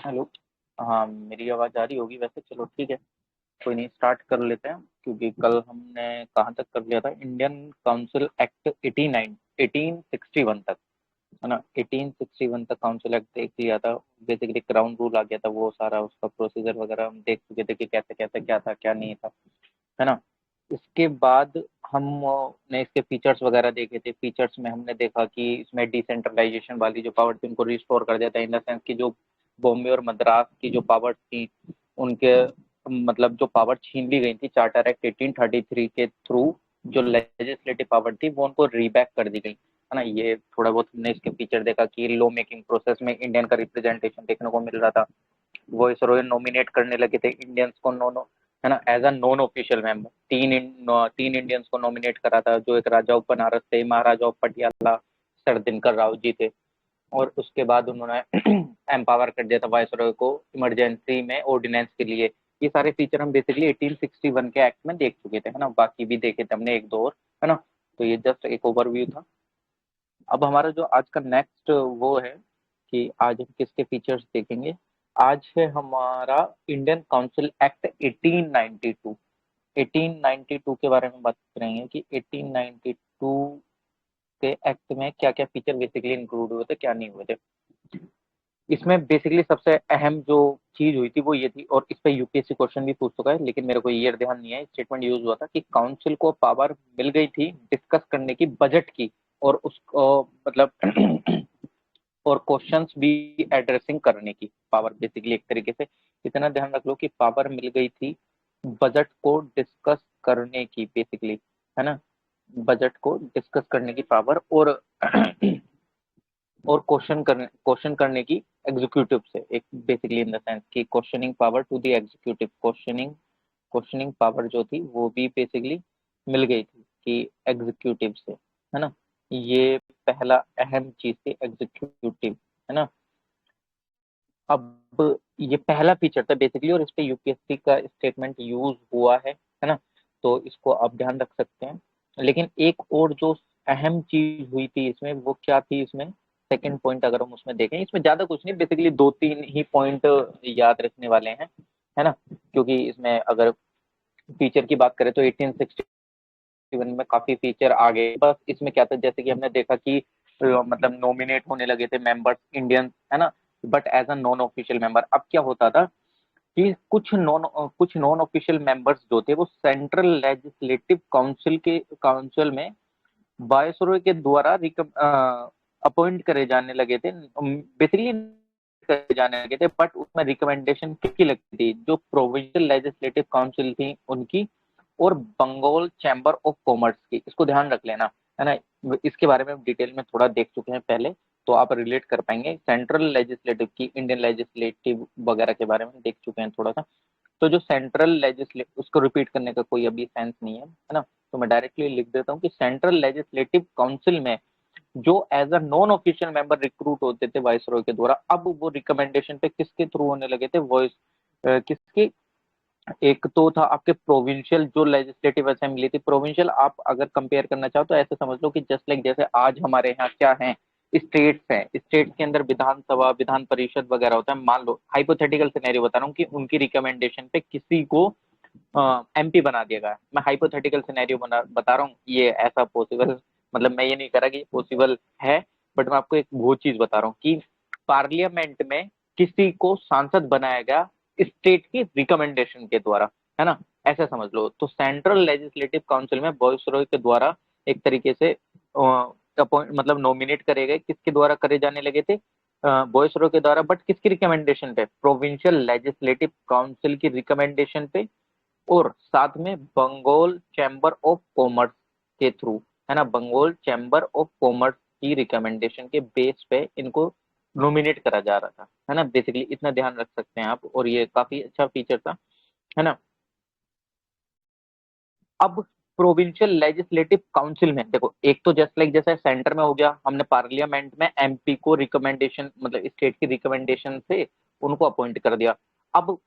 Hello. हाँ, मेरी आवाज़ आ रही होगी वैसे। चलो ठीक है, कोई नहीं, स्टार्ट कर लेते हैं। क्योंकि कल हमने कहाँ तक कर लिया था? इंडियन काउंसिल एक्ट 89 1861 तक, है ना। 1861 तक काउंसिल एक्ट देख लिया था। बेसिकली क्राउन रूल आ गया था, वो सारा उसका प्रोसीजर वगैरह हम देख चुके थे कि कैसे कैसे क्या था क्या नहीं था, है ना। इसके बाद हमने इसके फीचर्स वगैरह देखे थे। फीचर्स में हमने देखा कि इसमें डिसेंट्रलाइजेशन वाली जो पावर थी उनको रिस्टोर कर देता है, इन द सेंस कि जो बॉम्बे और मद्रास की जो पावर्स थी उनके मतलब जो पावर छीन ली गई थी चार्टर एक्ट 1833 के थ्रू, जो लेजिस्लेटिव पावर थी वो उनको रीबैक कर दी गई, है ना। ये थोड़ा बहुत हमने इसके फीचर देखा कि लॉ मेकिंग प्रोसेस में इंडियन का रिप्रेजेंटेशन देखने को मिल रहा था। वॉइस रॉय नॉमिनेट करने लगे थे इंडियंस को, नो नो, है ना, as a non official member. तीन इंडियंस को नॉमिनेट करा था, जो एक राजा ऑफ बनारस थे, महाराजा ऑफ पटियाला सर दिनकर राव जी थे। और उसके बाद उन्होंने एम्पावर कर दिया था वाइस रॉय को इमरजेंसी में ऑर्डिनेंस के लिए। ये सारे फीचर हम बेसिकली 1861 के एक्ट में देख चुके थे, है ना। बाकी भी देखे थे हमने एक दो और, है ना। तो ये जस्ट एक ओवरव्यू था। अब हमारा जो आज का नेक्स्ट वो है कि आज हम किसके फीचर्स देखेंगे। आज है हमारा इंडियन काउंसिल एक्ट 1892। 1892 के बारे में बात करेंगे कि 1892 के एक्ट में क्या क्या फीचर बेसिकली इंक्लूड हुए थे, क्या नहीं हुए थे। इसमें बेसिकली सबसे अहम जो चीज हुई थी वो ये थी, और इस पे यूपीएससी क्वेश्चन भी पूछ चुका है, लेकिन मेरे को ये ध्यान नहीं है। स्टेटमेंट यूज हुआ था कि काउंसिल को पावर मिल गई थी डिस्कस करने की बजट की, और उसको मतलब और क्वेश्चंस भी एड्रेसिंग करने की पावर। बेसिकली एक तरीके से इतना ध्यान रख लो कि पावर मिल गई थी बजट को डिस्कस करने की, बेसिकली, है ना। बजट को डिस्कस करने की पावर, और क्वेश्चन करने की एग्जीक्यूटिव से, एक बेसिकली इन द सेंस कि questioning power to the executive. Questioning power जो थी वो भी बेसिकली मिल गई थी कि एग्जीक्यूटिव से, है ना। ये पहला अहम चीज थी, एग्जीक्यूटिव, है ना। अब ये पहला फीचर था बेसिकली, और इस पे यूपीएससी का स्टेटमेंट यूज हुआ है ना। तो इसको आप ध्यान रख सकते हैं। लेकिन एक और जो अहम चीज हुई थी इसमें, वो क्या थी इसमें, सेकंड पॉइंट अगर हम उसमें देखें, इसमें ज्यादा कुछ नहीं, बेसिकली दो तीन ही पॉइंट याद रखने वाले हैं, है ना। क्योंकि इसमें अगर फीचर की बात करें तो 1861 में काफी फीचर आ गए। बस इसमें क्या था, जैसे कि हमने देखा कि मतलब नॉमिनेट होने लगे थे मेंबर्स इंडियंस, है ना, but as a non official member. अब क्या होता था कि कुछ नॉन ऑफिशियल मेंबर्स जो थे वो सेंट्रल लेजिस्लेटिव काउंसिल में वायसरॉय के द्वारा अपॉइंट करे जाने लगे थे, बेसिकली करे जाने लगे थे। बट उसमें रिकमेंडेशन किसकी लगती थी? जो प्रोविंशियल लेजिस्लेटिव काउंसिल थी उनकी, और बंगाल चैम्बर ऑफ कॉमर्स की। इसको ध्यान रख लेना, है ना। इसके बारे में डिटेल में थोड़ा देख चुके हैं पहले, तो आप रिलेट कर पाएंगे। सेंट्रल लेजिस्लेटिव की, इंडियन लेजिस्लेटिव वगैरह के बारे में देख चुके हैं थोड़ा सा। तो जो सेंट्रल लेजिस्लेटिव, उसको रिपीट करने का कोई अभी सेंस नहीं है ना। तो मैं डायरेक्टली लिख देता हूँ कि सेंट्रल लेजिस्लेटिव काउंसिल में जो as a non official member recruit होते थे वाइसरॉय के द्वारा, अब वो रिकमेंडेशन पे किसके थ्रू होने लगे थे? वॉइस किसके? एक तो था आपके प्रोविंशियल जो लेजिस्लेटिव असेंबली थी। प्रोविंशियल आप अगर कंपेयर करना चाहो तो ऐसे समझ लो कि जस्ट लाइक जैसे आज हमारे यहाँ क्या है, स्टेट्स हैं, स्टेट्स के अंदर विधानसभा, विधान परिषद वगैरह होता है। मान लो हाइपोथेटिकल सिनेरियो बता रहा हूँ कि उनकी रिकमेंडेशन पे किसी को एमपी बना दिया गया। मैं हाइपोथेटिकल सिनेरियो बता रहा हूँ, ये ऐसा पॉसिबल, मतलब मैं ये नहीं कह रहा कि ये पॉसिबल है, बट मैं आपको एक वो चीज बता रहा हूँ कि पार्लियामेंट में किसी को सांसद बनाया गया स्टेट की रिकमेंडेशन के द्वारा, है ना। ऐसा समझ लो। तो सेंट्रल लेजिस्लेटिव काउंसिल में वायसरॉय के द्वारा एक तरीके से अपॉइंट, मतलब नॉमिनेट करे गए, किसके द्वारा करे जाने लगे थे? वायसरॉय के द्वारा, बट किसकी रिकमेंडेशन पे? प्रोविंशियल लेजिस्लेटिव काउंसिल की रिकमेंडेशन पे, और साथ में बंगाल चैम्बर ऑफ कॉमर्स के थ्रू, है ना। बंगाल चैम्बर ऑफ कॉमर्स की रिकमेंडेशन के बेस पे इनको नॉमिनेट करा जा रहा था, है ना। बेसिकली इतना ध्यान रख सकते हैं आप, और ये काफी अच्छा फीचर था, है ना। अब प्रोविंशियल लेजिस्लेटिव काउंसिल में देखो, एक तो जस्ट लाइक जैसे सेंटर में हो गया, हमने पार्लियामेंट में एमपी को रिकमेंडेशन, मतलब स्टेट की रिकमेंडेशन से उनको अपॉइंट कर दिया। अब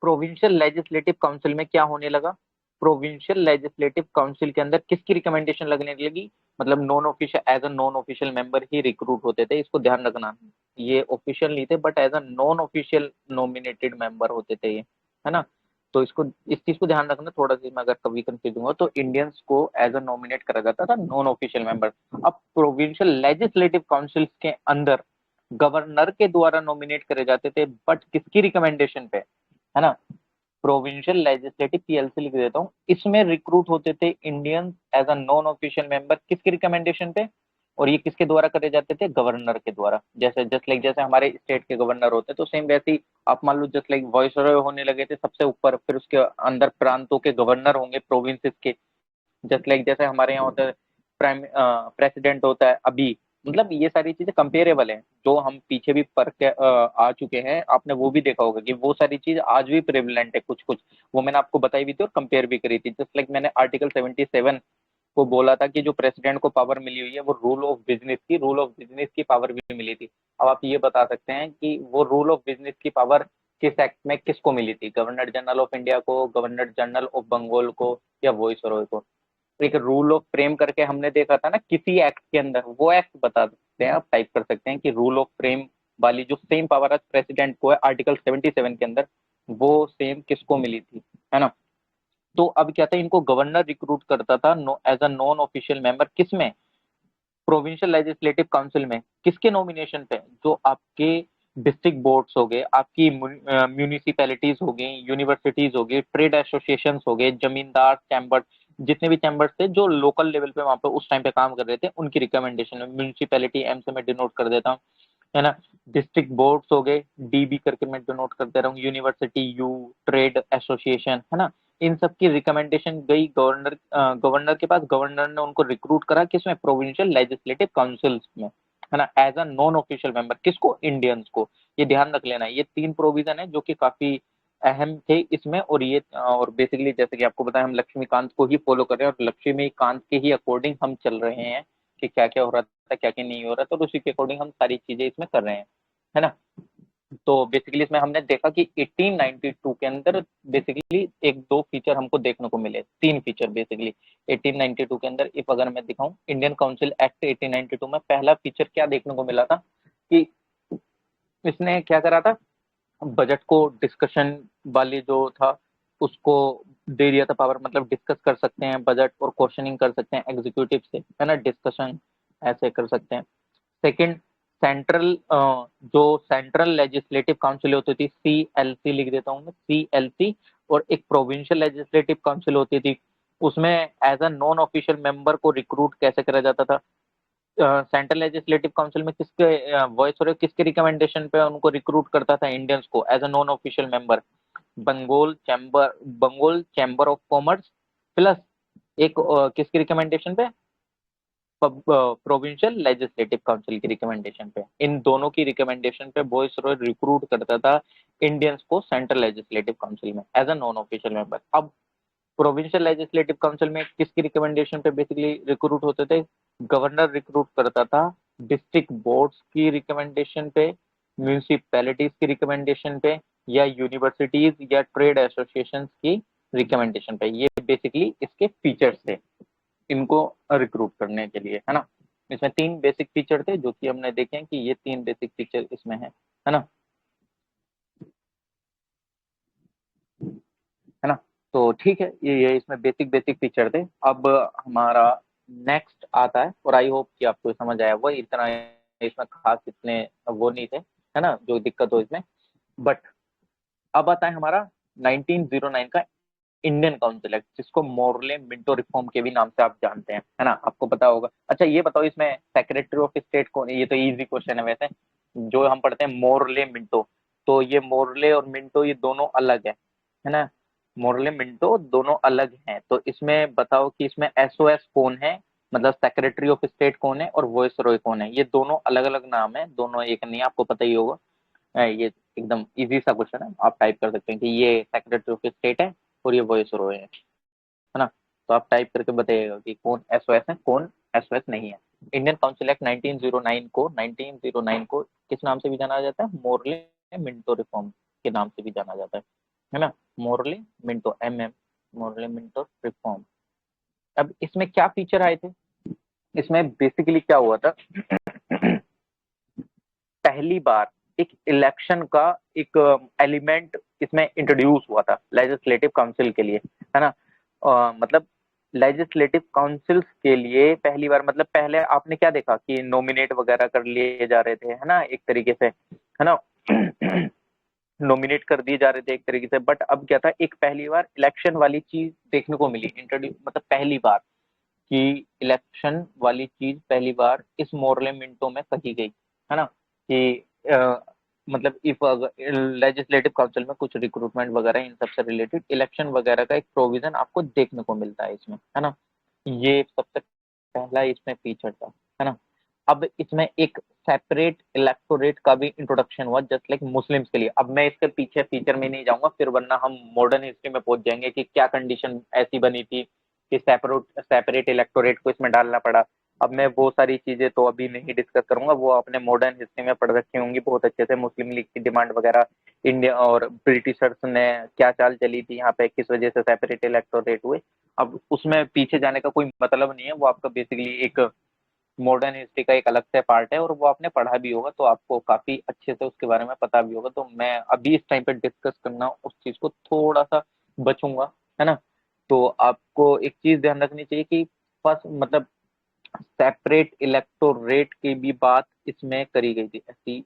प्रोविंशियल लेजिस्लेटिव काउंसिल में क्या होने लगा? प्रोविंशियल लेजिस्लेटिव काउंसिल के अंदर किसकी रिकमेंडेशन लगने लगी? मतलब non official, as a non official member ही रिक्रूट होते थे, इसको ध्यान रखना, ये ऑफिशियल नहीं थे but as a non official nominated member होते थे ये, है ना। तो इसको इस चीज को ध्यान रखना थोड़ा सा, मैं अगर कभी कंफ्यूज हुआ तो इंडियंस को एज अ नॉमिनेट करा जाता था नॉन ऑफिशियल मेंबर। अब प्रोविंशियल लेजिस्लेटिव काउंसिल्स के अंदर गवर्नर के द्वारा नॉमिनेट करे जाते थे, बट किसकी रिकमेंडेशन पे, है ना। प्रोविंशियल लेजिस्लेटिव पीएलसी लिख देता हूँ, इसमें रिक्रूट होते थे Indians as a non official member किसकी रिकमेंडेशन पे, और ये किसके द्वारा करे जाते थे, गवर्नर के द्वारा। जैसे जस्ट लाइक जैसे हमारे स्टेट के गवर्नर होते हैं, तो सेम वैसे ही आप मान लो जस्ट लाइक वॉइसरॉय होने लगे थे सबसे ऊपर, फिर उसके अंदर प्रांतों के गवर्नर होंगे प्रोविंसेस के। जस्ट लाइक जैसे हमारे यहाँ होता है प्राइम प्रेसिडेंट होता है अभी, मतलब ये सारी चीजें कंपेरेबल है, जो हम पीछे भी पढ़ के आ चुके हैं, आपने वो भी देखा होगा कि वो सारी चीज आज भी प्रेवलेंट है कुछ कुछ, वो मैंने आपको बताई भी थी और कंपेयर भी करी थी। जस्ट लाइक मैंने आर्टिकल 77 को बोला था कि जो प्रेसिडेंट को पावर मिली हुई है वो रूल ऑफ बिजनेस की पावर भी मिली थी। अब आप ये बता सकते हैं कि वो रूल ऑफ बिजनेस की पावर किस एक्ट में किसको मिली थी, गवर्नर जनरल ऑफ इंडिया को, गवर्नर जनरल ऑफ बंगाल को, या वॉइसरॉय को। एक रूल ऑफ फ्रेम करके हमने देखा था ना किसी एक्ट के अंदर, वो एक्ट बता सकते हैं आप, टाइप कर सकते हैं कि रूल ऑफ फ्रेम वाली जो सेम पावर आज प्रेसिडेंट को है आर्टिकल 77 के अंदर, वो सेम किसको मिली थी, है ना। तो अब क्या था, इनको गवर्नर रिक्रूट करता था as a non official member, किसमें, प्रोविंशियल लेजिस्लेटिव काउंसिल में। किसके नॉमिनेशन पे, जो आपके डिस्ट्रिक्ट बोर्ड्स हो गए, आपकी म्यूनिसिपैलिटीज हो गई, यूनिवर्सिटीज हो गई, ट्रेड एसोसिएशंस हो गए, जमींदार चैम्बर, जितने भी चैम्बर्स थे जो लोकल लेवल पे वहां पे उस टाइम पे काम कर रहे थे, उनकी रिकमेंडेशन में म्यूनिसिपैलिटी एम से मैं डिनोट कर देता हूँ, है ना। डिस्ट्रिक्ट बोर्ड्स हो गए, डीबी करके मैं डिनोट कर दे रहा हूँ, यूनिवर्सिटी यू, ट्रेड एसोसिएशन, है ना। इन सब की रिकमेंडेशन गई गवर्नर के पास, गवर्नर ने उनको रिक्रूट करा किसमें, प्रोविंशियल लेजिस्लेटिव काउंसिल्स में, है ना, as a non official member. किसको, इंडियंस को। ये ध्यान रख लेना, ये 3 प्रोविजन है जो कि काफी अहम थे इसमें। और ये और बेसिकली जैसे कि आपको बताया, हम लक्ष्मीकांत को ही फॉलो कर रहे हैं और लक्ष्मीकांत के ही अकॉर्डिंग हम चल रहे हैं कि क्या क्या हो रहा था, क्या क्या नहीं हो रहा था, तो उसी के अकॉर्डिंग हम सारी चीजें इसमें कर रहे हैं, है ना। तो बेसिकली इसमें हमने देखा कि 1892 के अंदर बेसिकली एक दो फीचर हमको देखने को मिले, 3 फीचर बेसिकली 1892 के अंदर। इफ अगर मैं दिखाऊं इंडियन काउंसिल एक्ट 1892 में पहला फीचर क्या देखने को मिला था कि इसने क्या करा था, बजट को डिस्कशन वाली जो था उसको दे दिया था पावर, मतलब डिस्कस कर सकते हैं बजट और क्वेश्चनिंग कर सकते हैं एग्जीक्यूटिव से, है ना, डिस्कशन ऐसे कर सकते हैं। सेकंड, सेंट्रल जो सेंट्रल लेजिस्लेटिव काउंसिल होती थी, सीएलसी लिख देता हूँ मैं, सीएलसी, और एक प्रोविंशियल लेजिस्लेटिव काउंसिल होती थी, उसमें as a non official member को रिक्रूट कैसे करा जाता था। सेंट्रल लेजिस्लेटिव काउंसिल में किसके वॉइस और किसके रिकमेंडेशन पे उनको रिक्रूट करता था इंडियंस को as a non official member, Bengal chamber of commerce plus एक किसकी रिकमेंडेशन पे, प्रोविंशियल लेजिस्लेटिव काउंसिल की रिकमेंडेशन पे। इन दोनों की रिकमेंडेशन पे वॉइसरॉय रिक्रूट करता था इंडियंस को सेंट्रल लेजिस्लेटिव काउंसिल में as a non official member. अब प्रोविंशियल लेजिस्लेटिव काउंसिल में किसकी रिकमेंडेशन पे बेसिकली रिक्रूट होते थे, गवर्नर रिक्रूट करता था डिस्ट्रिक्ट बोर्ड्स की रिकमेंडेशन पे, म्यूनिसिपैलिटीज की रिकमेंडेशन पे, या यूनिवर्सिटीज या ट्रेड एसोसिएशंस की रिकमेंडेशन पे। ये बेसिकली इसके फीचर्स थे इनको रिक्रूट करने के लिए, है ना। इसमें 3 बेसिक फीचर थे जो कि हमने देखे हैं कि ये 3 बेसिक फीचर इसमें है ना, है ना। तो ठीक है, ये इसमें बेसिक बेसिक फीचर थे। अब हमारा नेक्स्ट आता है, और आई होप कि आपको समझ आया, वो इतना इसमें खास इतने वो नहीं थे, है ना, जो दिक्कत हो इसमें। बट अब आता है हमारा 1909 का इंडियन काउंसिल एक्ट, जिसको मोरले मिंटो रिफॉर्म के भी नाम से आप जानते हैं, है ना, आपको पता होगा। अच्छा ये बताओ, इसमें सेक्रेटरी ऑफ स्टेट कौन है, ये तो इजी क्वेश्चन है वैसे, जो हम पढ़ते हैं मोरले मिंटो। तो ये मोरले और मिंटो ये दोनों अलग है ना, मोरले मिंटो दोनों अलग हैं। तो इसमें बताओ कि इसमें एसओएस कौन है, मतलब सेक्रेटरी ऑफ स्टेट कौन है, और वॉइसरॉय कौन है। ये दोनों अलग अलग नाम है, दोनों एक नहीं, आपको पता ही होगा। ये एकदम इजी सा क्वेश्चन है, आप टाइप कर सकते हैं कि ये सेक्रेटरी ऑफ स्टेट है और ये वॉइसरॉय है ना। तो आप टाइप करके बताइएगा कि कौन एसओएस है, कौन एसओएस नहीं है। इंडियन काउंसिल एक्ट 1909 को किस नाम से भी जाना जाता है, मोरले मिंटो रिफॉर्म के नाम से भी जाना जाता है ना। Morley Minto, MM, Morley Minto reform. अब इसमें क्या फीचर आए थे, इसमें बेसिकली क्या हुआ था पहली बार एक इलेक्शन का एक एलिमेंट इसमें इंट्रोड्यूस हुआ था लेजिस्लेटिव काउंसिल के लिए, है ना। मतलब लेजिस्लेटिव काउंसिल्स के लिए पहली बार, मतलब पहले आपने क्या देखा कि नॉमिनेट वगैरह कर लिए जा रहे थे, है ना, एक तरीके से, है ना। नॉमिनेट कर दिए जा रहे थे एक तरीके से, बट अब क्या था, एक पहली बार इलेक्शन वाली चीज देखने को मिली, इंट्रोड्यूस, मतलब पहली बार कि इलेक्शन वाली चीज पहली बार इस मोर्लेमेंटो में कही गई, है ना, कि मतलब इफ लेजिस्लेटिव काउंसिल में कुछ रिक्रूटमेंट वगैरह इन सबसे रिलेटेड इलेक्शन वगैरह का एक प्रोविजन आपको देखने को मिलता है इसमें, है ना। ये सबसे पहला इसमें फीचर था, है ना। अब इसमें एक सेपरेट इलेक्टोरेट का भी इंट्रोडक्शन हुआ जस्ट लाइक मुस्लिम्स के लिए। अब मैं इसके पीछे फीचर में नहीं जाऊंगा, फिर वरना हम मॉडर्न हिस्ट्री में पहुंच जाएंगे कि क्या कंडीशन ऐसी बनी थी कि सेपरेट इलेक्टोरेट को इसमें डालना पड़ा। अब मैं वो सारी चीजें तो अभी नहीं डिस्कस करूंगा, वो अपने मॉडर्न हिस्ट्री में पढ़ रखी होंगी बहुत अच्छे से, मुस्लिम लीग की डिमांड वगैरह, इंडिया और ब्रिटिशर्स ने क्या चाल चली थी यहाँ पे, किस वजह से सेपरेट इलेक्टोरेट हुए। अब उसमें पीछे जाने का कोई मतलब नहीं है, वो आपका बेसिकली एक मॉडर्न हिस्ट्री का एक अलग से पार्ट है और वो आपने पढ़ा भी होगा तो आपको काफी अच्छे से उसके बारे में पता भी होगा। तो मैं अभी इस टाइम पे डिस्कस करना उस चीज को थोड़ा सा बचूंगा, है ना। तो आपको एक चीज ध्यान रखनी चाहिए कि फर्स्ट मतलब सेपरेट इलेक्टोरेट की भी बात इसमें करी गई थी ऐसी।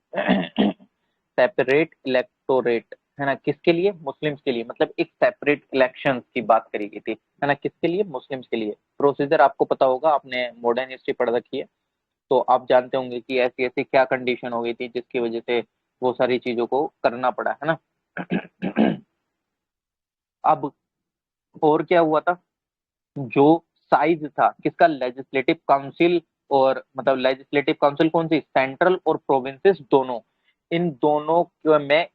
सेपरेट इलेक्टोरेट, है ना, किसके लिए, मुस्लिम्स के लिए, मतलब एक सेपरेट इलेक्शंस की बात करी गई थी, है ना, किसके लिए, मुस्लिम्स के लिए। प्रोसीजर आपको पता होगा, आपने मॉडर्न हिस्ट्री पढ़ रखी है तो आप जानते होंगे कि ऐसी ऐसी क्या कंडीशन हो गई थी जिसकी वजह से वो सारी चीजों को करना पड़ा, है ना। अब और क्या हुआ था, जो साइज था किसका, लेजिस्लेटिव काउंसिल, और मतलब लेजिस्लेटिव काउंसिल कौन सी, सेंट्रल और प्रोविंसेस दोनों, इन दोनों में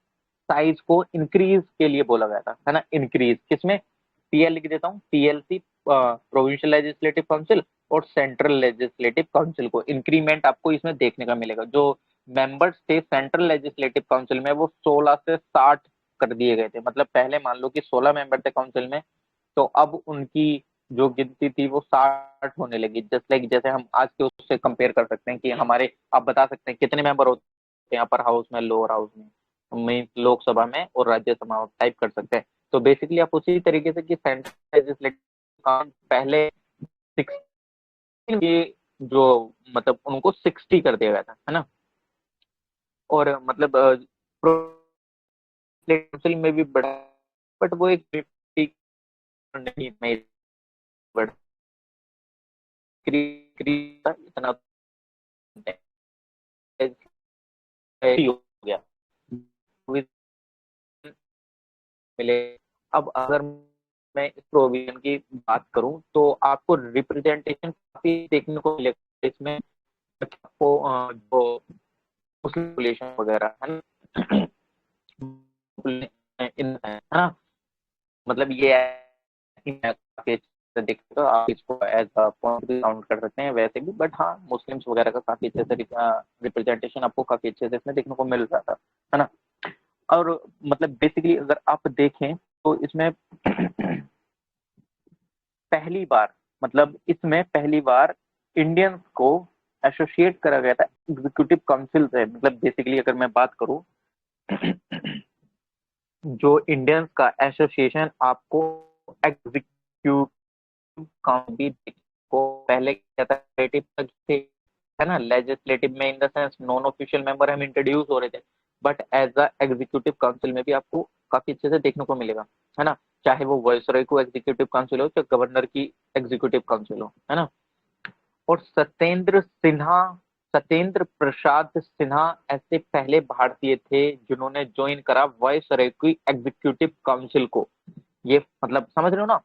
साइज को इंक्रीज के लिए बोला गया था, है ना। इंक्रीज किसमें, पीएल लिख देता हूँ, पीएलसी प्रोविंशियल लेजिस्लेटिव काउंसिल और सेंट्रल लेजिस्लेटिव काउंसिल को इंक्रीमेंट आपको इसमें देखने का मिलेगा। जो मेंबर्स थे सेंट्रल लेजिस्लेटिव काउंसिल में वो 16 से 60 कर दिए गए थे। मतलब पहले मान लो कि 16 मेंबर थे काउंसिल में, तो अब उनकी जो गिनती थी वो 60 होने लगी। जस्ट लाइक जैसे हम आज के उससे कंपेयर कर सकते हैं कि हमारे, आप बता सकते हैं कितने मेंबर होते हैं अपर हाउस में, लोअर हाउस में, लोकसभा में और राज्यसभा में, टाइप कर सकते हैं। तो बेसिकली आप उसी तरीके से कि सेंट्रल लेजिस्लेटिव पहले 16 के जो मतलब उनको 60 कर दिया गया था, है ना। और मतलब काउंसिल में भी बढ़ा, बट वो एक नहीं बढ़ इतना हो गया मिले। अब अगर मैं इस प्रोविजन की बात करूं तो आपको रिप्रेजेंटेशन काफी देखने को मिलेगा इसमें। आपको जो मुस्लिम पॉपुलेशन वगैरह है ना, है ना, मतलब ये काफी अच्छे से देखते हो आप इसको एज अ पॉइंट भी काउंट कर सकते हैं वैसे भी, बट हाँ मुस्लिम्स वगैरह का काफी अच्छे से रिप्रेजेंटेशन आपको काफी अच्छे से इसमें देखने को मिल रहा था, है ना। और मतलब बेसिकली अगर आप देखें तो इसमें पहली बार, मतलब इसमें पहली बार इंडियंस को एसोसिएट करा गया था एग्जीक्यूटिव काउंसिल से। मतलब बेसिकली अगर मैं बात करूं, जो इंडियंस का एसोसिएशन आपको एग्जीक्यूटिव काउंसिल को पहले क्या था, लेजिस्लेटिव थे, है ना, लेजिस्लेटिव में in the sense non official member हम इंट्रोड्यूस हो रहे थे, but as a executive council में भी आपको काफी अच्छे से देखने को मिलेगा, है ना। चाहे वो वायसरॉय को एग्जीक्यूटिव काउंसिल हो चाहे गवर्नर की एग्जीक्यूटिव काउंसिल हो, है ना। और सत्येंद्र प्रसाद सिन्हा ऐसे पहले भारतीय थे जिन्होंने ज्वाइन करा वायसरॉय की एग्जीक्यूटिव काउंसिल को। ये मतलब समझ रहे हो ना,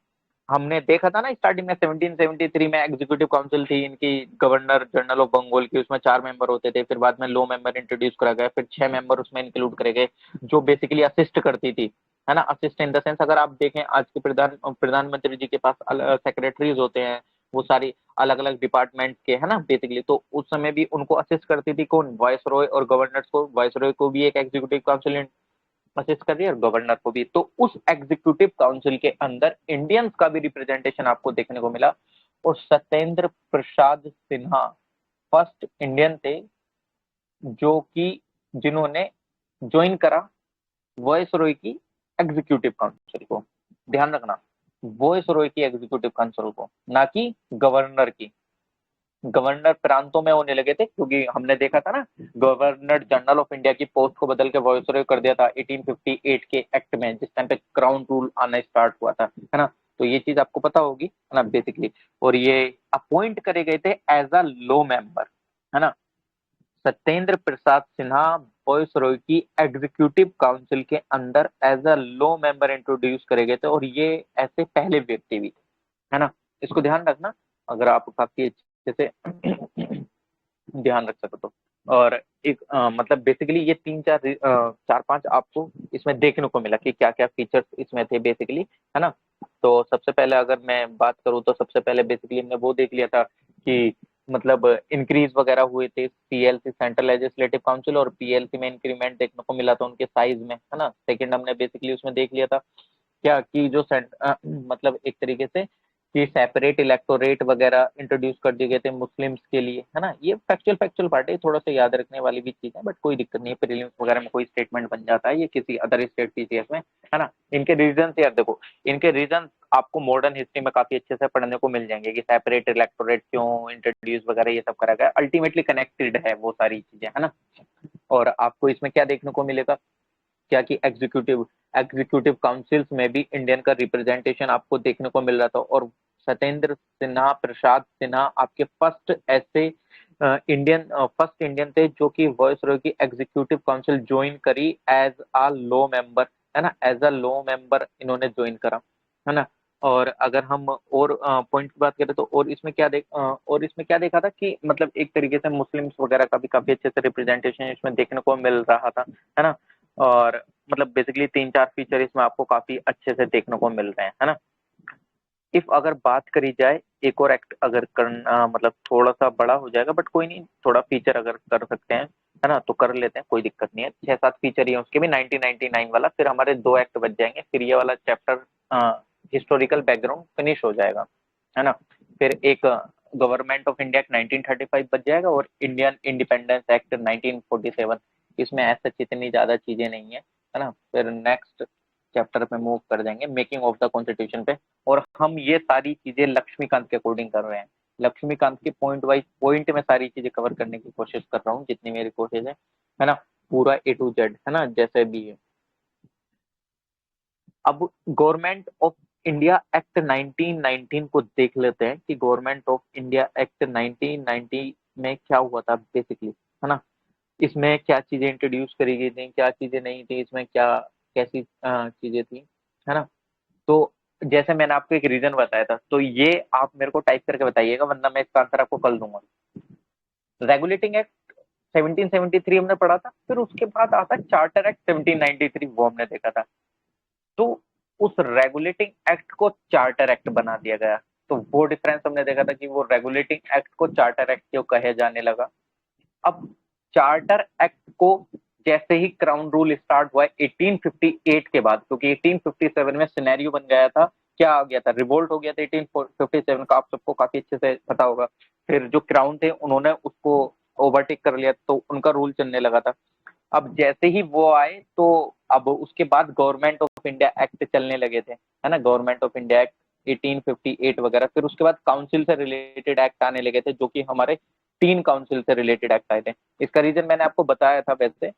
हमने देखा था ना स्टार्टिंग में 1773 में एग्जीक्यूटिव काउंसिल थी इनकी, गवर्नर जनरल ऑफ बंगाल की, उसमें 4 मेंबर होते थे, फिर बाद में लो मेंबर इंट्रोड्यूस करा गया, फिर 6 मेंबर उसमें इंक्लूड करे गए जो बेसिकली असिस्ट करती थी, है ना। असिस्ट इन द सेंस अगर आप देखें आज के प्रधानमंत्री जी के पास सेक्रेटरीज होते हैं, वो सारी अलग अलग डिपार्टमेंट के, है ना, बेसिकली। तो उस समय भी उनको असिस्ट करती थी कौन, वायसरॉय और गवर्नर्स को। वायसरॉय को भी एक एग्जीक्यूटिव काउंसिल असिस्ट कर रही है और गवर्नर को भी। तो उस एग्जीक्यूटिव काउंसिल के अंदर इंडियंस का भी रिप्रेजेंटेशन आपको देखने को मिला। और सत्येंद्र प्रसाद सिन्हा फर्स्ट इंडियन थे जो कि जिन्होंने ज्वाइन करा वॉइसरॉय की एग्जीक्यूटिव काउंसिल को। ध्यान रखना, वॉइसरॉय की एग्जीक्यूटिव काउंसिल को, ना कि गवर्नर की। गवर्नर प्रांतों में होने लगे थे, क्योंकि हमने देखा था ना, गवर्नर जनरल ऑफ इंडिया की पोस्ट को बदल के वॉइसरॉय कर दिया था 1858 के एक्ट में, जिस टाइम पे क्राउन रूल आना स्टार्ट हुआ था, है ना। तो ये चीज आपको पता होगी, है ना, बेसिकली। और ये अपॉइंट करे गए थे एज अ लो मेंबर, है ना। सत्येंद्र प्रसाद सिन्हा वॉइसरॉय की एग्जीक्यूटिव काउंसिल के अंदर as a law member introduce करे गए थे, और ये ऐसे पहले व्यक्ति भी थे, है ना। इसको ध्यान रखना, अगर आप काफी अच्छे से ध्यान रख सको तो। और एक मतलब बेसिकली ये चार पांच आपको इसमें देखने को मिला कि क्या क्या फीचर्स इसमें थे बेसिकली, है ना। तो सबसे पहले अगर मैं बात करूँ तो सबसे पहले बेसिकली हमने वो देख लिया था कि मतलब इंक्रीज वगैरह हुए थे सीएलसी सेंट्रल लेजिस्लेटिव काउंसिल और पीएलसी में इंक्रीमेंट देखने को मिला था उनके साइज में, है ना। सेकंड हमने बेसिकली उसमें देख लिया था क्या कि जो मतलब एक तरीके से कि सेपरेट इलेक्टोरेट वगैरह इंट्रोड्यूस कर दिए गए थे मुस्लिम्स के लिए, है ना। ये फैक्चुअल फैक्चुअल पार्ट है, थोड़ा सा याद रखने वाली भी चीज है, बट कोई दिक्कत नहीं है, प्रीलिम्स वगैरह में कोई स्टेटमेंट बन जाता है, ये किसी अदर स्टेट पीसीएस में, है ना। इनके रीजन यार देखो, इनके रीजन आपको मॉडर्न हिस्ट्री में काफी अच्छे से पढ़ने को मिल जाएंगे कि सेपरेट इलेक्टोरेट क्यों इंट्रोड्यूस वगैरह ये सब करा गया, अल्टीमेटली कनेक्टेड है वो सारी चीजें, है ना। और आपको इसमें क्या देखने को मिलेगा, क्या कि एग्जीक्यूटिव एग्जीक्यूटिव काउंसिल्स में भी इंडियन का रिप्रेजेंटेशन आपको देखने को मिल रहा था। और सत्येंद्र सिन्हा प्रसाद सिन्हा आपके फर्स्ट इंडियन थे जो कि वॉइसरॉय की एग्जीक्यूटिव काउंसिल ज्वाइन करी एज अ लो मेंबर, है ना। एज अ लो मेंबर इन्होंने ज्वाइन करा, है ना। और अगर हम और पॉइंट की बात करें तो और इसमें क्या देखा था कि मतलब एक तरीके से मुस्लिम्स वगैरह का भी काफी अच्छे से रिप्रेजेंटेशन इसमें देखने को मिल रहा था, है ना। और मतलब बेसिकली तीन चार फीचर इसमें आपको काफी अच्छे से देखने को मिल रहे हैं, है ना। इफ अगर बात करी जाए एक और एक्ट अगर करना मतलब थोड़ा सा बड़ा हो जाएगा, बट कोई नहीं, थोड़ा फीचर अगर कर सकते हैं, है ना, तो कर लेते हैं, कोई दिक्कत नहीं है। 6-7 फीचर ही है उसके भी, 1999 वाला, फिर हमारे 2 एक्ट बच जाएंगे, फिर ये वाला चैप्टर हिस्टोरिकल बैकग्राउंड फिनिश हो जाएगा, है ना। फिर एक गवर्नमेंट ऑफ इंडिया एक्ट 1935 बच जाएगा और इंडियन इंडिपेंडेंस एक्ट 1947। इसमें ऐसा इतनी ज्यादा चीजें नहीं है ना। फिर नेक्स्ट चैप्टर पे मूव कर जाएंगे मेकिंग ऑफ द कॉन्स्टिट्यूशन पे, और हम ये सारी चीजें लक्ष्मीकांत के अकॉर्डिंग कर रहे हैं। लक्ष्मीकांत की पॉइंट वाइज पॉइंट में सारी चीजें कवर करने की कोशिश कर रहा हूँ जितनी मेरी कोशिश है ना, पूरा ए टू जेड, है ना, जैसे भी है। अब गवर्नमेंट ऑफ इंडिया एक्ट 1919 को देख लेते हैं कि गवर्नमेंट ऑफ इंडिया एक्ट 1990 में क्या हुआ था बेसिकली, है ना। इसमें क्या चीजें इंट्रोड्यूस करी गई थी, क्या चीजें नहीं थी, इसमें क्या कैसी चीजें थी, है ना। तो जैसे मैंने आपको एक रीजन बताया था, तो ये आप मेरे को टाइप करके बताइएगा, वरना मैं इसका आंसर आपको कल दूंगा। रेगुलेटिंग एक्ट 1773 हमने पढ़ा था, फिर उसके बाद आता है चार्टर एक्ट 1793, वो हमने देखा था। तो उस रेगुलेटिंग एक्ट को चार्टर एक्ट बना दिया गया, तो वो डिफरेंस हमने देखा था कि वो रेगुलेटिंग एक्ट को चार्टर एक्ट क्यों कहे जाने लगा। अब चार्टर एक्ट को जैसे ही क्राउन रूल स्टार्ट हुआ 1858 के बाद, क्योंकि 1857 में सिनेरियो बन गया था, क्या आ गया था, रिवोल्ट हो गया था 1857 का, आप सबको काफी अच्छे से पता होगा। फिर जो क्राउन थे उन्होंने उसको ओवरटेक कर लिया, तो उनका रूल चलने लगा था। अब जैसे ही वो आए तो अब उसके बाद गवर्नमेंट ऑफ इंडिया एक्ट चलने लगे थे, है ना, गवर्नमेंट ऑफ इंडिया एक्ट 1858 वगैरह। फिर उसके बाद काउंसिल से रिलेटेड एक्ट आने लगे थे, जो कि हमारे 3 काउंसिल से रिलेटेड एक्ट आए थे। इसका रीजन मैंने आपको बताया था वैसे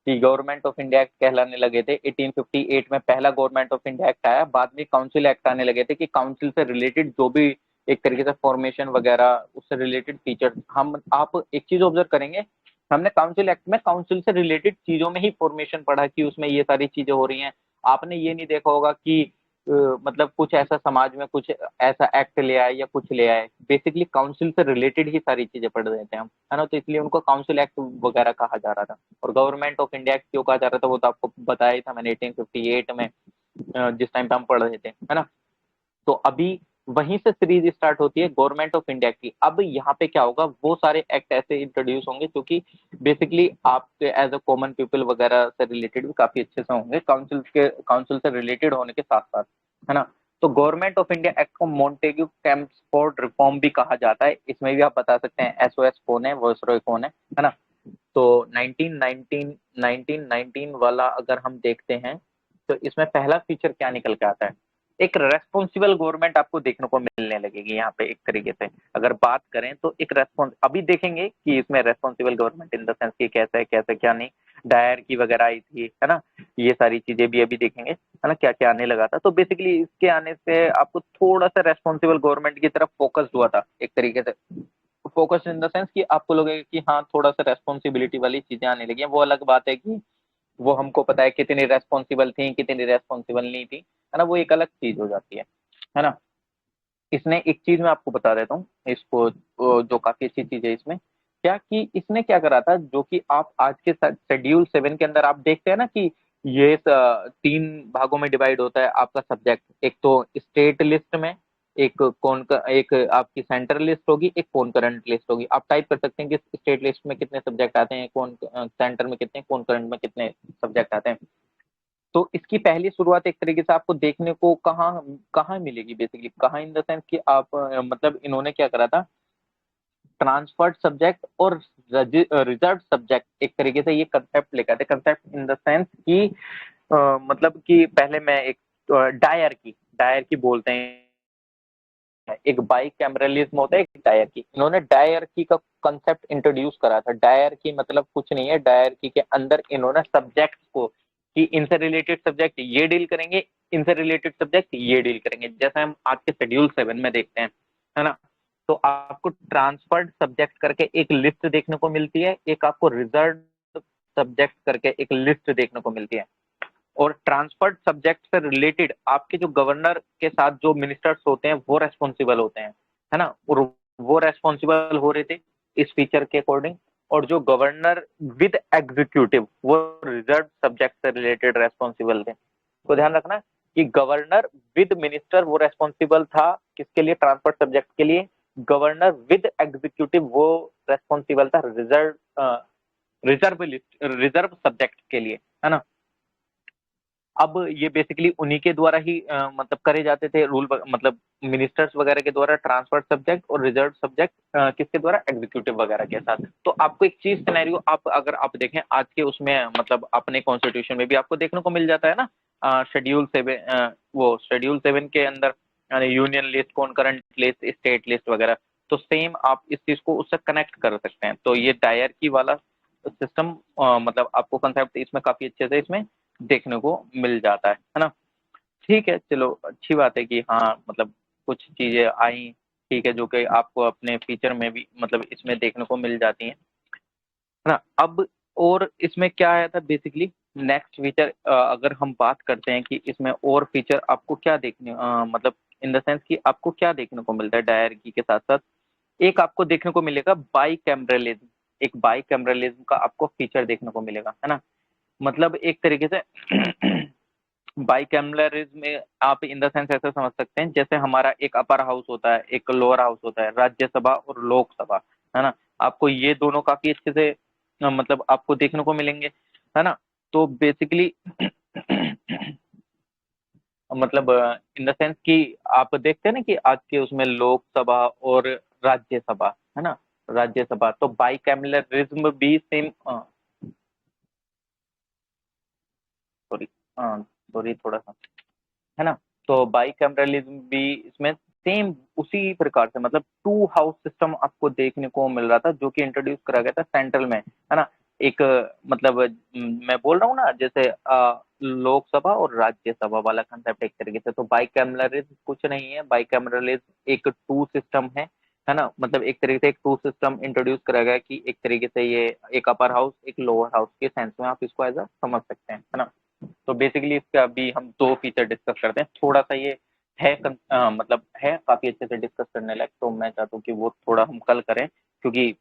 कि गवर्नमेंट ऑफ इंडिया एक्ट कहलाने लगे थे 1858 में, पहला गवर्नमेंट ऑफ इंडिया एक्ट आया, बाद में काउंसिल एक्ट आने लगे थे कि काउंसिल से रिलेटेड जो भी एक तरीके से फॉर्मेशन वगैरह उससे रिलेटेड फीचर हम आप एक चीज ऑब्जर्व करेंगे, हमने काउंसिल एक्ट में काउंसिल से रिलेटेड चीजों में ही फॉर्मेशन पढ़ा कि उसमें ये सारी चीजें हो रही हैं। आपने ये नहीं देखा होगा कि मतलब कुछ ऐसा समाज में कुछ ऐसा एक्ट ले आए या कुछ ले आए, बेसिकली काउंसिल से रिलेटेड ही सारी चीजें पढ़ रहे थे हम, है ना। तो इसलिए उनको काउंसिल एक्ट वगैरह कहा जा रहा था। और गवर्नमेंट ऑफ इंडिया एक्ट क्यों कहा जा रहा था वो तो आपको बताया ही था मैंने 1858 में, जिस टाइम पे हम पढ़ रहे थे, है ना। तो अभी वहीं से सीरीज स्टार्ट होती है गवर्नमेंट ऑफ इंडिया की। अब यहाँ पे क्या होगा, वो सारे एक्ट ऐसे इंट्रोड्यूस होंगे जो कि बेसिकली आपके एज अ कॉमन पीपल वगैरह से रिलेटेड भी काफी अच्छे से होंगे, काउंसिल से रिलेटेड होने के साथ साथ, है ना। तो गवर्नमेंट ऑफ इंडिया एक्ट को मॉन्टेग्यू चेम्सफोर्ड रिफॉर्म भी कहा जाता है। इसमें भी आप बता सकते हैं एसओएस कौन है, वायसरॉय कौन है ना। तो 1919 वाला अगर हम देखते हैं तो इसमें पहला फीचर क्या निकल के आता है, एक रेस्पॉन्सिबल गवर्नमेंट आपको देखने को मिलने लगेगी यहाँ पे। एक तरीके से अगर बात करें तो एक रेस्पॉन्स अभी देखेंगे कि इसमें responsible government in the sense की कैसे है कैसे क्या नहीं, डायर की वगैरह आई थी, है ना, ये सारी चीजें भी अभी देखेंगे, है ना, क्या क्या आने लगा था। तो बेसिकली इसके आने से आपको थोड़ा सा रेस्पॉन्सिबल गवर्नमेंट की तरफ फोकस हुआ था एक तरीके से, फोकस इन द सेंस कि आपको लगेगा कि हाँ थोड़ा सा रेस्पॉन्सिबिलिटी वाली चीजें आने लगी हैं। वो अलग बात है कि वो हमको पता है कितनी रेस्पॉन्सिबल थी कितनी रेस्पॉन्सिबल नहीं थी, है ना, वो एक अलग चीज हो जाती है ना। इसने एक चीज मैं आपको बता देता हूँ इसको, जो काफी अच्छी चीज है इसमें क्या, कि इसने क्या करा था, जो कि आप आज के शेड्यूल 7 के अंदर आप देखते हैं ना कि ये 3 भागों में डिवाइड होता है आपका सब्जेक्ट। एक तो स्टेट लिस्ट में, एक एक आपकी सेंट्रल लिस्ट होगी, एक कौन करंट लिस्ट होगी। आप टाइप कर सकते हैं कि स्टेट लिस्ट में कितने सब्जेक्ट आते हैं, कौन सेंटर में कितने, कौन करंट में कितने सब्जेक्ट आते हैं। तो इसकी पहली शुरुआत एक तरीके से आपको देखने को कहाँ कहाँ मिलेगी, बेसिकली कहाँ इन द सेंस कि आप मतलब इन्होंने क्या करा था, ट्रांसफर्ड सब्जेक्ट और रिजर्व सब्जेक्ट, एक तरीके से ये कंसेप्ट लेकर थे। कंसेप्ट इन द सेंस कि मतलब कि पहले मैं एक डायर की बोलते हैं, एक बाई कैमरलिज्म होता है, एक डायर की। इन्होंने डायर की का कंसेप्ट इंट्रोड्यूस करा था। डायर की मतलब कुछ नहीं है, डायर की के अंदर इन्होंने सब्जेक्ट को कि इनसे रिलेटेड सब्जेक्ट ये डील करेंगे, इनसे रिलेटेड सब्जेक्ट ये डील करेंगे। जैसे हम आज के शेड्यूल 7 में देखते हैं, है ना, तो आपको ट्रांसफर्ड सब्जेक्ट करके एक लिस्ट देखने को मिलती है, एक आपको रिजर्व सब्जेक्ट करके एक लिस्ट देखने को मिलती है। और ट्रांसफर्ड सब्जेक्ट से रिलेटेड आपके जो गवर्नर के साथ जो मिनिस्टर्स होते हैं वो रेस्पॉन्सिबल होते हैं, है ना, और वो रेस्पॉन्सिबल हो रहे थे इस फीचर के अकॉर्डिंग। और जो गवर्नर विद एग्जीक्यूटिव वो रिजर्व सब्जेक्ट से रिलेटेड रेस्पॉन्सिबल थे। तो ध्यान रखना कि गवर्नर विद मिनिस्टर वो रेस्पॉन्सिबल था किसके लिए, ट्रांसफर्ड सब्जेक्ट के लिए। गवर्नर विद एग्जीक्यूटिव वो रेस्पॉन्सिबल था रिजर्व सब्जेक्ट के लिए, है ना। अब ये बेसिकली उन्हीं के द्वारा ही मतलब करे जाते थे रूल, मतलब मिनिस्टर्स वगैरह के द्वारा ट्रांसफर सब्जेक्ट और रिजर्व सब्जेक्ट किसके द्वारा, एग्जीक्यूटिव वगैरह के साथ। तो आपको एक चीज सिनेरियो आप अगर आप देखें आज के उसमें, मतलब अपने कॉन्स्टिट्यूशन में भी आपको देखने को मिल जाता है ना, शेड्यूल 7 के अंदर union list, concurrent list, state list वगैरह। तो सेम आप इस चीज को उससे कनेक्ट कर सकते हैं। तो ये डायर की वाला सिस्टम, मतलब आपको कंसेप्ट इसमें काफी अच्छे से इसमें देखने को मिल जाता है ना। ठीक है, चलो अच्छी बात है कि हाँ मतलब कुछ चीजें आई, ठीक है, जो कि आपको अपने फीचर में भी मतलब इसमें देखने को मिल जाती हैं, है ना। अब और इसमें क्या आया था बेसिकली, नेक्स्ट फीचर अगर हम बात करते हैं कि इसमें और फीचर आपको क्या देखने, मतलब इन द सेंस कि आपको क्या देखने को मिलता है डायर की के साथ साथ, एक आपको देखने को मिलेगा बाई कैमरलिज्म। एक बाई कैमरलिज्म का आपको फीचर देखने को मिलेगा, है ना। मतलब एक तरीके से बाइकैमरलिज्म में आप इन द सेंस ऐसा समझ सकते हैं जैसे हमारा एक अपर हाउस होता है, एक लोअर हाउस होता है, राज्यसभा और लोकसभा, है ना। आपको ये दोनों काफी अच्छे से मतलब आपको देखने को मिलेंगे, है ना। तो बेसिकली मतलब इन द सेंस कि आप देखते हैं ना कि आज के उसमें लोकसभा और राज्यसभा, है ना, राज्यसभा। तो बाइकैमरलिज्म भी सेम, सॉरी सॉरी थोड़ा सा, है ना। तो बाइकैमरलिज्म भी इसमें सेम उसी प्रकार से, मतलब 2 हाउस सिस्टम आपको देखने को मिल रहा था जो कि इंट्रोड्यूस करा गया था सेंट्रल में, है ना। एक मतलब मैं बोल रहा हूँ ना जैसे लोकसभा और राज्यसभा वाला कंसेप्ट एक तरीके से। तो बाइकैमरलिज्म कुछ नहीं है, बाइकैमरलिज्म एक 2 सिस्टम है ना। मतलब एक तरीके से एक 2 सिस्टम इंट्रोड्यूस करा गया कि एक तरीके से ये एक अपर हाउस एक लोअर हाउस के सेंस में आप इसको एज अ समझ सकते हैं, है ना। तो बेसिकली इसका अभी हम 2 फीचर डिस्कस करते हैं। थोड़ा सा ये है मतलब है काफी अच्छे से डिस्कस करने लायक। तो मैं चाहता हूँ कि वो थोड़ा हम कल करें, क्योंकि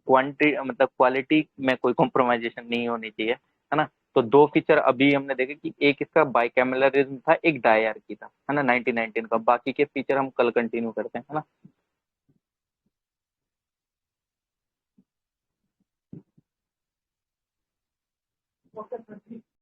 क्वांटिटी मतलब क्वालिटी में कोई कॉम्प्रोमाइजेशन नहीं होनी चाहिए, है ना। तो 2 फीचर अभी हमने देखे कि एक इसका बाइकैमरलिज्म था, एक डायर की था, है ना, 1919 का। बाकी के फीचर हम कल कंटिन्यू करते हैं, है ना।